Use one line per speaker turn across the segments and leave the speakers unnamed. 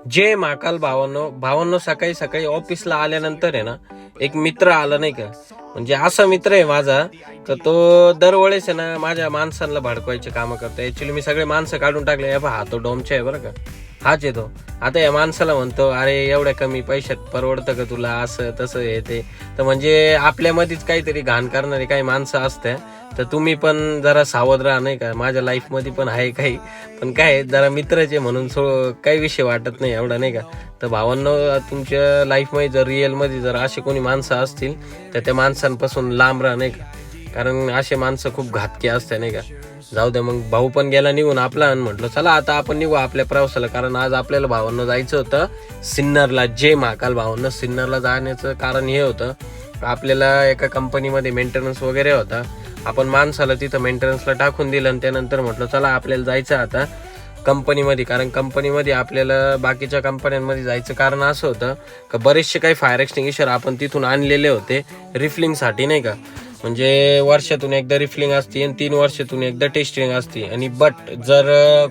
जय महाकाल भावांनो सकाळी सकाळी ऑफिसला आल्यानंतर आहे ना, एक मित्र आला नाही का. म्हणजे असा मित्र आहे माझा तर तो दरवेळेस आहे ना माझ्या माणसांना भडकवायचे कामं करतो. ऍक्च्युली मी सगळे माणसं काढून टाकले. हा तो डोमचा आहे बरं का, हाच येतो. आता या माणसाला म्हणतो, अरे एवढ्या कमी पैशात परवडतं का तुला, असं तसं हे ते. तर म्हणजे आपल्यामध्येच काहीतरी घाण करणारी काही माणसं असते. तर तुम्ही पण जरा सावध राहा नाही का. माझ्या लाईफ मध्ये पण आहे काही, पण काय जरा मित्राचे म्हणून काही विषय वाटत नाही एवढा नाही का. तर भावांनो, तुमच्या लाईफमध्ये जर रिअलमध्ये जर असे कोणी माणसं असतील तर त्या माणसांपासून लांब राहा नाही का. कारण असे माणसं खूप घातकी असते नाही का. जाऊ द्या मग, भाऊ पण गेला निघून आपला, आणि म्हटलं चला आता आपण निघू आपल्या प्रवासाला. कारण आज आपल्याला भावांना जायचं होतं सिन्नरला. जय महाकाल भावांना, सिन्नरला जाण्याचं कारण हे होतं, आपल्याला एका कंपनीमध्ये मेंटेनन्स वगैरे होता. आपण माणसाला तिथं मेंटेनन्सला टाकून दिलं आणि त्यानंतर म्हटलं चला आपल्याला जायचं आता कंपनीमध्ये. कारण कंपनीमध्ये आपल्याला बाकीच्या कंपन्यांमध्ये जायचं कारण असं होतं का बरेचसे काही फायर एक्सटिंग्विशर आपण तिथून आणलेले होते रिफिलिंगसाठी नाही का. म्हणजे वर्षातून एकदा रिफिलिंग असते आणि 3 वर्षातून एकदा टेस्टिंग असते. आणि बट जर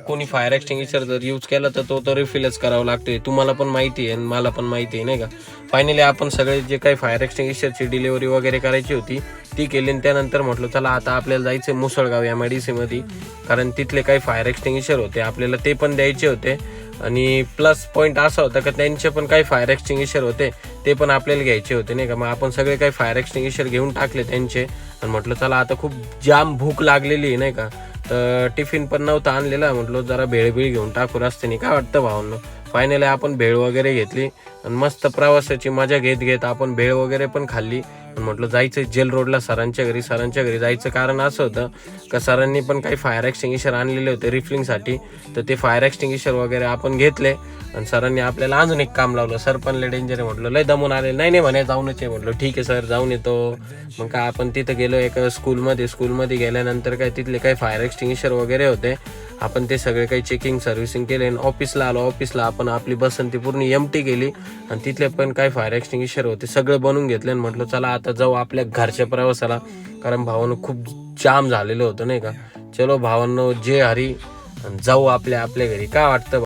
कोणी फायर एक्सटिंग्विशर जर यूज केला तर तो रिफिलच करावा लागतोय. तुम्हाला पण माहिती आहे आणि मला पण माहिती आहे नाही का. फायनली आपण सगळे जे काही फायर एक्सटिंग्विशरची डिलिव्हरी वगैरे करायची होती ती केली. आणि त्यानंतर म्हटलं चला आता आपल्याला जायचं मुसळगाव या MIDC मध्ये. कारण तिथले काही फायर एक्सटिंग्विशर होते आपल्याला, ते पण द्यायचे होते. आणि प्लस पॉईंट असा होता का त्यांचे पण काही फायर एक्सटिंग्विशर होते, ते पण आपल्याला घ्यायचे होते नाही का. मग आपण सगळे काही फायर एक्सटिंग्विशर घेऊन टाकले त्यांचे. आणि म्हटलं चला आता खूप जाम भूक लागलेली आहे नाही का. तर टिफिन पण नव्हता आणलेला, म्हटलं जरा भेळ घेऊन टाकू रस्त्याने, काय वाटतं भावांनो. फायनली आपण भेळ वगैरे घेतली आणि मस्त प्रवासाची मजा घेत घेत आपण भेळ वगैरे पण खाल्ली. आणि म्हटलं जायचं जेल रोडला सरांच्या घरी जायचं कारण असं होतं का सरांनी पण काही फायर एक्सटिंग्विशर आणलेले होते रिफिलिंगसाठी. तर ते फायर एक्सटिंग्विशर वगैरे आपण घेतले आणि सरांनी आपल्याला अजून एक काम लावलं. सर पण लय डेंजर आहे, म्हटलं लय दमून आले. नाही म्हणे जाऊनच आहे. म्हटलं ठीक आहे सर जाऊन येतो. मग काय आपण तिथं गेलो एका स्कूलमध्ये गेल्यानंतर काय तिथले काही फायर एक्सटिंग्विशर वगैरे होते. आपण ते सगळे काही चेकिंग सर्व्हिसिंग केले आणि ऑफिसला आलो. ऑफिसला आपण आपली बसंती पूर्ण एम्प्टी केली आणि तिथले पण काही फायर एक्सटिंग्विशर होते सगळे बनवून घेतले. आणि म्हटलं चला आता जाऊ आपल्या घरच्या प्रवासाला. कारण भावानं खूप जाम झालेलं होतं नाही का. चलो भावांनो, जे हरी, जाऊ आपल्या घरी, काय वाटतं.